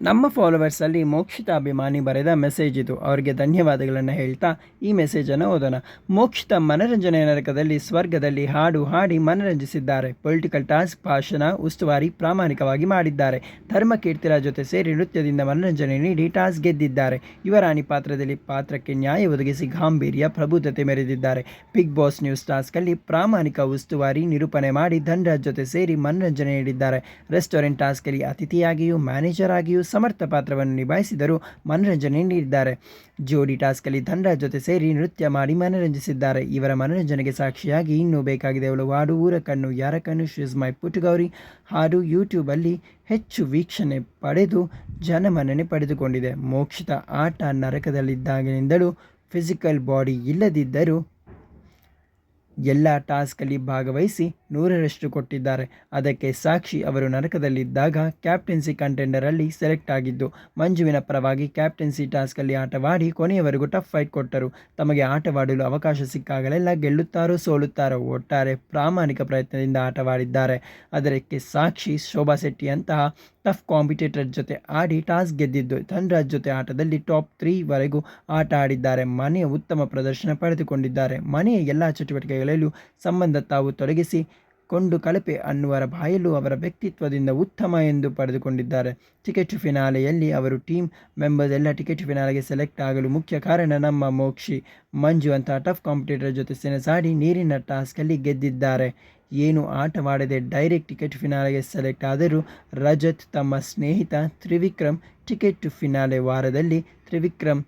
ನಮ್ಮ ಫಾಲೋವರ್ಸಲ್ಲಿ ಮೋಕ್ಷಿತಾ ಅಭಿಮಾನಿ ಬರೆದ ಮೆಸೇಜ್ ಇದು. ಅವರಿಗೆ ಧನ್ಯವಾದಗಳನ್ನು ಹೇಳ್ತಾ ಈ ಮೆಸೇಜನ್ನು ಓದೋಣ. ಮೋಕ್ಷಿತಾ ಮನರಂಜನೆಯ ನರಕದಲ್ಲಿ ಸ್ವರ್ಗದಲ್ಲಿ ಹಾಡು ಹಾಡಿ ಮನರಂಜಿಸಿದ್ದಾರೆ. ಪೊಲಿಟಿಕಲ್ ಟಾಸ್ಕ್ ಭಾಷಣ ಉಸ್ತುವಾರಿ ಪ್ರಾಮಾಣಿಕವಾಗಿ ಮಾಡಿದ್ದಾರೆ. ಧರ್ಮ ಕೀರ್ತಿರಾಜ್ ಜೊತೆ ಸೇರಿ ನೃತ್ಯದಿಂದ ಮನರಂಜನೆ ನೀಡಿ ಟಾಸ್ಕ್ ಗೆದ್ದಿದ್ದಾರೆ. ಯುವರಾಣಿ ಪಾತ್ರದಲ್ಲಿ ಪಾತ್ರಕ್ಕೆ ನ್ಯಾಯ ಒದಗಿಸಿ ಗಾಂಭೀರ್ಯ ಪ್ರಬುದ್ಧತೆ ಮೆರೆದಿದ್ದಾರೆ. ಬಿಗ್ ಬಾಸ್ ನ್ಯೂಸ್ ಟಾಸ್ಕಲ್ಲಿ ಪ್ರಾಮಾಣಿಕ ಉಸ್ತುವಾರಿ ನಿರೂಪಣೆ ಮಾಡಿ ಧನರಾಜ್ ಜೊತೆ ಸೇರಿ ಮನರಂಜನೆ ನೀಡಿದ್ದಾರೆ. ರೆಸ್ಟೋರೆಂಟ್ ಟಾಸ್ಕಲ್ಲಿ ಅತಿಥಿಯಾಗಿಯೂ ಮ್ಯಾನೇಜರ್ ಆಗಿಯೂ ಸಮರ್ಥ ಪಾತ್ರವನ್ನು ನಿಭಾಯಿಸಿದರೂ ಮನರಂಜನೆ ನೀಡಿದ್ದಾರೆ. ಜೋಡಿ ಟಾಸ್ಕಲ್ಲಿ ಧನರಾಜ್ ಜೊತೆ ಸೇರಿ ನೃತ್ಯ ಮಾಡಿ ಮನರಂಜಿಸಿದ್ದಾರೆ. ಇವರ ಮನರಂಜನೆಗೆ ಸಾಕ್ಷಿಯಾಗಿ ಇನ್ನೂ ಬೇಕಾಗಿದೆ ಅವಳು ಹಾಡು ಊರ ಕಣ್ಣು ಯಾರ ಕಣ್ಣು ಶೀಸ್ ಮೈ ಪುಟ್ಟಗೌರಿ ಹಾಡು ಯೂಟ್ಯೂಬಲ್ಲಿ ಹೆಚ್ಚು ವೀಕ್ಷಣೆ ಪಡೆದು ಜನಮನ್ನಣೆ ಪಡೆದುಕೊಂಡಿದೆ. ಮೋಕ್ಷಿತಾ ಆಟ ನರಕದಲ್ಲಿದ್ದಾಗಿನಿಂದಲೂ ಫಿಸಿಕಲ್ ಬಾಡಿ ಇಲ್ಲದಿದ್ದರೂ ಎಲ್ಲ ಟಾಸ್ಕಲ್ಲಿ ಭಾಗವಹಿಸಿ 100ರಷ್ಟು ಕೊಟ್ಟಿದ್ದಾರೆ. ಅದಕ್ಕೆ ಸಾಕ್ಷಿ ಅವರು ನರಕದಲ್ಲಿದ್ದಾಗ ಕ್ಯಾಪ್ಟನ್ಸಿ ಕಂಟೆಂಡರಲ್ಲಿ ಸೆಲೆಕ್ಟ್ ಆಗಿದ್ದು. ಮಂಜುವಿನ ಪರವಾಗಿ ಕ್ಯಾಪ್ಟನ್ಸಿ ಟಾಸ್ಕಲ್ಲಿ ಆಟವಾಡಿ ಕೊನೆಯವರೆಗೂ ಟಫ್ ಫೈಟ್ ಕೊಟ್ಟರು. ತಮಗೆ ಆಟವಾಡಲು ಅವಕಾಶ ಸಿಕ್ಕಾಗಲೆಲ್ಲ ಗೆಲ್ಲುತ್ತಾರೋ ಸೋಲುತ್ತಾರೋ ಒಟ್ಟಾರೆ ಪ್ರಾಮಾಣಿಕ ಪ್ರಯತ್ನದಿಂದ ಆಟವಾಡಿದ್ದಾರೆ. ಅದಕ್ಕೆ ಸಾಕ್ಷಿ ಶೋಭಾ ಶೆಟ್ಟಿ ಅಂತಹ ಟಫ್ ಕಾಂಪಿಟೇಟರ್ ಜೊತೆ ಆಡಿ ಟಾಸ್ ಗೆದ್ದಿದ್ದು. ಧನರಾಜ್ ಜೊತೆ ಆಟದಲ್ಲಿ ಟಾಪ್ 3ವರೆಗೂ ಆಟ ಆಡಿದ್ದಾರೆ. ಮನೆಯ ಉತ್ತಮ ಪ್ರದರ್ಶನ ಪಡೆದುಕೊಂಡಿದ್ದಾರೆ. ಮನೆಯ ಎಲ್ಲ ಚಟುವಟಿಕೆಗಳಲ್ಲೂ ಸಂಬಂಧ ತಾವು ತೊಡಗಿಸಿ ಕೊಂಡು ಕಳಪೆ ಅನ್ನುವರ ಬಾಯಲ್ಲೂ ಅವರ ವ್ಯಕ್ತಿತ್ವದಿಂದ ಉತ್ತಮ ಎಂದು ಪಡೆದುಕೊಂಡಿದ್ದಾರೆ. ಟಿಕೆಟ್ ಫಿನಾಲೆಯಲ್ಲಿ ಅವರು ಟೀಮ್ ಮೆಂಬರ್ಸ್ ಎಲ್ಲ ಟಿಕೆಟ್ ಫಿನಾಲೆಗೆ ಸೆಲೆಕ್ಟ್ ಆಗಲು ಮುಖ್ಯ ಕಾರಣ ನಮ್ಮ ಮೋಕ್ಷಿ ಮಂಜು ಅಂತಹ ಟಫ್ ಕಾಂಪಿಟೇಟರ್ ಜೊತೆ ಸೆಣಸಾಡಿ ನೀರಿನ ಟಾಸ್ಕಲ್ಲಿ ಗೆದ್ದಿದ್ದಾರೆ. ಏನು ಆಟವಾಡದೆ ಡೈರೆಕ್ಟ್ ಟಿಕೆಟ್ ಫಿನಾಲೆಗೆ ಸೆಲೆಕ್ಟ್ ಆದರೂ ರಜತ್ ತಮ್ಮ ಸ್ನೇಹಿತ ತ್ರಿವಿಕ್ರಮ್ ಟಿಕೆಟ್ ಫಿನಾಲೆ ವಾರದಲ್ಲಿ ತ್ರಿವಿಕ್ರಮ್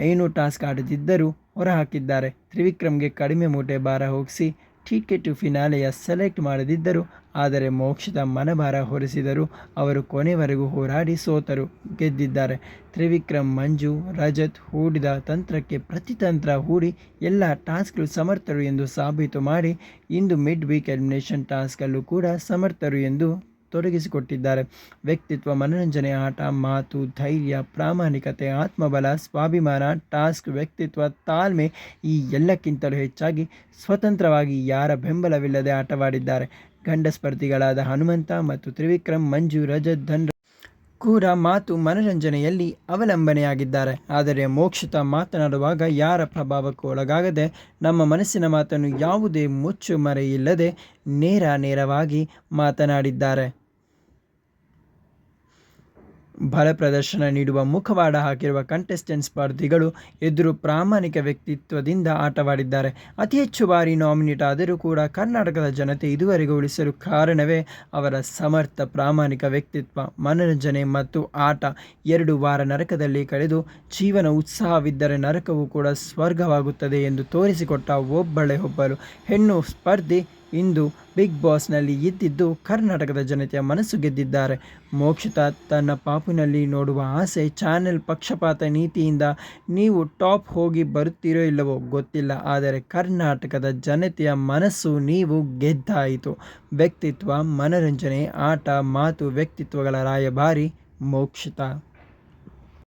ಏನು ಟಾಸ್ಕ್ ಆಡದಿದ್ದರೂ ಹೊರಹಾಕಿದ್ದಾರೆ. ತ್ರಿವಿಕ್ರಮ್ಗೆ ಕಡಿಮೆ ಮೂಟೆ ಭಾರ ಹೋಗಿಸಿ ಟಿಕೆಟ್ ಫಿನಾಲೆಯ ಸೆಲೆಕ್ಟ್ ಮಾಡದಿದ್ದರು. ಆದರೆ ಮೋಕ್ಷಿತಾ ಮನಭಾರ ಹೊರಿಸಿದರು. ಅವರು ಕೊನೆವರೆಗೂ ಹೋರಾಡಿ ಸೋತರು, ಗೆದ್ದಿದ್ದಾರೆ. ತ್ರಿವಿಕ್ರಮ್ ಮಂಜು ರಜತ್ ಹೂಡಿದ ತಂತ್ರಕ್ಕೆ ಪ್ರತಿತಂತ್ರ ಹೂಡಿ ಎಲ್ಲ ಟಾಸ್ಕ್ಗಳು ಸಮರ್ಥರು ಎಂದು ಸಾಬೀತು ಮಾಡಿ ಇಂದು ಮಿಡ್ ವೀಕ್ ಎಲಿಮಿನೇಷನ್ ಟಾಸ್ಕಲ್ಲೂ ಕೂಡ ಸಮರ್ಥರು ಎಂದು ತೊಡಗಿಸಿಕೊಟ್ಟಿದ್ದಾರೆ. ವ್ಯಕ್ತಿತ್ವ, ಮನರಂಜನೆ, ಆಟ, ಮಾತು, ಧೈರ್ಯ, ಪ್ರಾಮಾಣಿಕತೆ, ಆತ್ಮಬಲ, ಸ್ವಾಭಿಮಾನ, ಟಾಸ್ಕ್, ವ್ಯಕ್ತಿತ್ವ, ತಾಳ್ಮೆ ಈ ಎಲ್ಲಕ್ಕಿಂತಲೂ ಹೆಚ್ಚಾಗಿ ಸ್ವತಂತ್ರವಾಗಿ ಯಾರ ಬೆಂಬಲವಿಲ್ಲದೆ ಆಟವಾಡಿದ್ದಾರೆ. ಗಂಡ ಸ್ಪರ್ಧಿಗಳಾದ ಹನುಮಂತ ಮತ್ತು ತ್ರಿವಿಕ್ರಮ್, ಮಂಜು, ರಜತ್, ಧನ್ ಕೂಡ ಮಾತು ಮನರಂಜನೆಯಲ್ಲಿ ಅವಲಂಬನೆಯಾಗಿದ್ದಾರೆ. ಆದರೆ ಮೋಕ್ಷಿತಾ ಮಾತನಾಡುವಾಗ ಯಾರ ಪ್ರಭಾವಕ್ಕೂ ಒಳಗಾಗದೆ ನಮ್ಮ ಮನಸ್ಸಿನ ಮಾತನ್ನು ಯಾವುದೇ ಮುಚ್ಚುಮರೆಯಿಲ್ಲದೆ ನೇರವಾಗಿ ಮಾತನಾಡಿದ್ದಾರೆ. ಬಲ ಪ್ರದರ್ಶನ ನೀಡುವ ಮುಖವಾಡ ಹಾಕಿರುವ ಕಂಟೆಸ್ಟೆಂಟ್ ಸ್ಪರ್ಧಿಗಳು ಎದುರು ಪ್ರಾಮಾಣಿಕ ವ್ಯಕ್ತಿತ್ವದಿಂದ ಆಟವಾಡಿದ್ದಾರೆ. ಅತಿ ಹೆಚ್ಚು ಬಾರಿ ನಾಮಿನೇಟ್ ಆದರೂ ಕೂಡ ಕರ್ನಾಟಕದ ಜನತೆ ಇದುವರೆಗೂ ಉಳಿಸಲು ಕಾರಣವೇ ಅವರ ಸಮರ್ಥ ಪ್ರಾಮಾಣಿಕ ವ್ಯಕ್ತಿತ್ವ, ಮನರಂಜನೆ ಮತ್ತು ಆಟ. 2 ವಾರ ನರಕದಲ್ಲಿ ಕಳೆದು ಜೀವನ ಉತ್ಸಾಹವಿದ್ದರೆ ನರಕವೂ ಕೂಡ ಸ್ವರ್ಗವಾಗುತ್ತದೆ ಎಂದು ತೋರಿಸಿಕೊಟ್ಟ ಒಬ್ಬಳು ಹೆಣ್ಣು ಸ್ಪರ್ಧಿ ಇಂದು ಬಿಗ್ ಬಾಸ್ನಲ್ಲಿ ಇದ್ದಿದ್ದು ಕರ್ನಾಟಕದ ಜನತೆಯ ಮನಸ್ಸು ಗೆದ್ದಿದ್ದಾರೆ. ಮೋಕ್ಷಿತಾ ತನ್ನ ಪಾಪುನಲ್ಲಿ ನೋಡುವ ಆಸೆ ಚಾನೆಲ್ ಪಕ್ಷಪಾತ ನೀತಿಯಿಂದ ನೀವು ಟಾಪ್ ಹೋಗಿ ಬರುತ್ತೀರೋ ಇಲ್ಲವೋ ಗೊತ್ತಿಲ್ಲ. ಆದರೆ ಕರ್ನಾಟಕದ ಜನತೆಯ ಮನಸ್ಸು ನೀವು ಗೆದ್ದಾಯಿತು. ವ್ಯಕ್ತಿತ್ವ, ಮನರಂಜನೆ, ಆಟ, ಮಾತು, ವ್ಯಕ್ತಿತ್ವಗಳ ರಾಯಭಾರಿ ಮೋಕ್ಷಿತಾ.